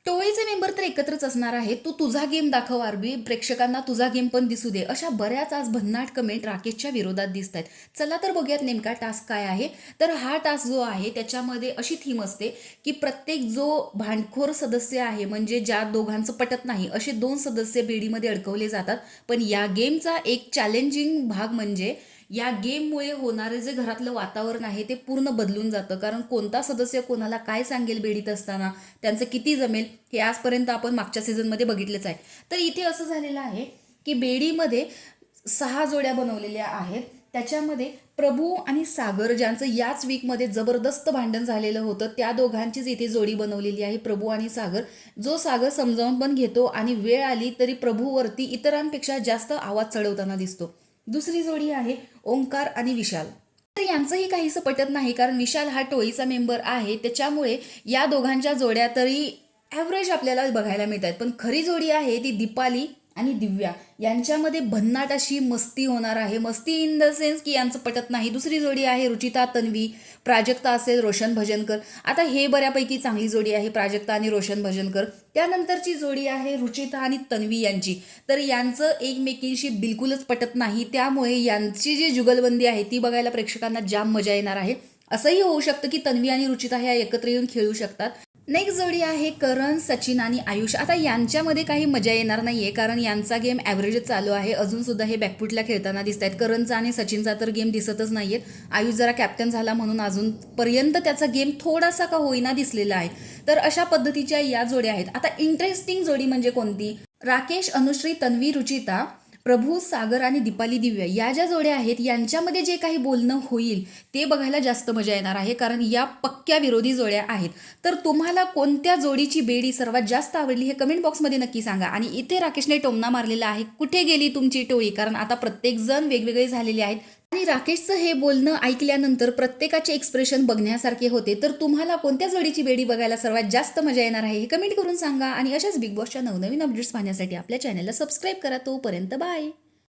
टोळीचे member तर एकत्रच असणार आहे. तू तुझा गेम दाखव आरबी, प्रेक्षकांना तुझा गेम पण दिसू दे. अशा बऱ्याच आज भन्नाट कमेंट राकेशच्या विरोधात दिसत आहेत. चला तर बघूयात नेमका टास्क काय आहे. तर हा टास्क जो आहे त्याच्यामध्ये अशी थीम असते की प्रत्येक जो भांडखोर सदस्य आहे, म्हणजे ज्या दोघांचं पटत नाही असे 2 सदस्य बेडीमध्ये अडकवले जातात. पण या गेमचा एक चॅलेंजिंग भाग म्हणजे या गेममुळे होणारे जे घरातलं वातावरण आहे ते पूर्ण बदलून जातं. कारण कोणता सदस्य कोणाला काय सांगेल बेडीत असताना, त्यांचं किती जमेल हे आजपर्यंत आपण मागच्या सीझनमध्ये बघितलंच आहे. तर इथे असं झालेलं आहे की बेडीमध्ये 6 जोड्या बनवलेल्या आहेत. त्याच्यामध्ये प्रभू आणि सागर, ज्यांचं याच वीकमध्ये जबरदस्त भांडण झालेलं होतं, त्या दोघांचीच इथे जोडी बनवलेली आहे, प्रभू आणि सागर. जो सागर समजावून पण घेतो आणि वेळ आली तरी प्रभूवरती इतरांपेक्षा जास्त आवाज चढवताना दिसतो. दुसरी जोडी आहे ओंकार आणि विशाल. तर यांचंही काहीसं पटत नाही, कारण विशाल हा टोळीचा मेंबर आहे. त्याच्यामुळे या दोघांच्या जोड्या तरी ॲव्हरेज आपल्याला बघायला मिळत आहेत. पण खरी जोडी आहे ती दीपाली आणि दिव्या. यांच्यामध्ये भन्नाट अशी मस्ती होणार आहे. मस्ती इन द सेन्स की यांचं पटत नाही. दुसरी जोडी आहे रुचिता तन्वी, प्राजक्ता असेल रोशन भजनकर. आता हे बऱ्यापैकी चांगली जोडी आहे, प्राजक्ता आणि रोशन भजनकर. त्यानंतरची जोडी आहे रुचिता आणि तन्वी यांची. तर यांचं एकमेकींशी बिलकुलच पटत नाही. त्यामुळे यांची जी जुगलबंदी आहे ती बघायला प्रेक्षकांना जाम मजा येणार आहे. असंही होऊ शकतं की तन्वी आणि रुचिता ह्या एकत्र येऊन खेळू शकतात. नेक्स्ट जोडी आहे करण, सचिन आणि आयुष. आता यांच्यामध्ये काही मजा येणार नाहीये, कारण यांचा गेम ॲव्हरेजच चालू आहे. अजून सुद्धा हे बॅकफुटला खेळताना दिसत आहेत. करणचा आणि सचिनचा तर गेम दिसतच नाहीयेत. आयुष जरा कॅप्टन झाला म्हणून अजूनपर्यंत त्याचा गेम थोडासा का होईना दिसलेला आहे. तर अशा पद्धतीच्या या जोड्या आहेत. आता इंटरेस्टिंग जोडी म्हणजे कोणती? राकेश, अनुश्री, तन्वी, रुचिता, प्रभू, सागर आणि दीपाली, दिव्या या ज्या जोड्या आहेत यांच्यामध्ये जे काही बोलणं होईल ते बघायला जास्त मजा येणार आहे, कारण या पक्क्या विरोधी जोड्या आहेत. तर तुम्हाला कोणत्या जोडीची बेडी सर्वात जास्त आवडली हे कमेंट बॉक्समध्ये नक्की सांगा. आणि इथे राकेशने टोमणा मारलेला आहे, कुठे गेली तुमची टोळी, कारण आता प्रत्येक जण वेगवेगळे झालेले आहेत. आणि राकेशचं हे बोलणं ऐकल्यानंतर प्रत्येकाचे एक्सप्रेशन बघण्यासारखे होते. तर तुम्हाला कोणत्या जोडीची बेडी बघायला सर्वात जास्त मजा येणार आहे हे कमेंट करून सांगा. आणि अशाच बिग बॉसच्या नवनवीन अपडेट्स पाहण्यासाठी आपल्या चॅनलला सबस्क्राईब करा. तोपर्यंत बाय.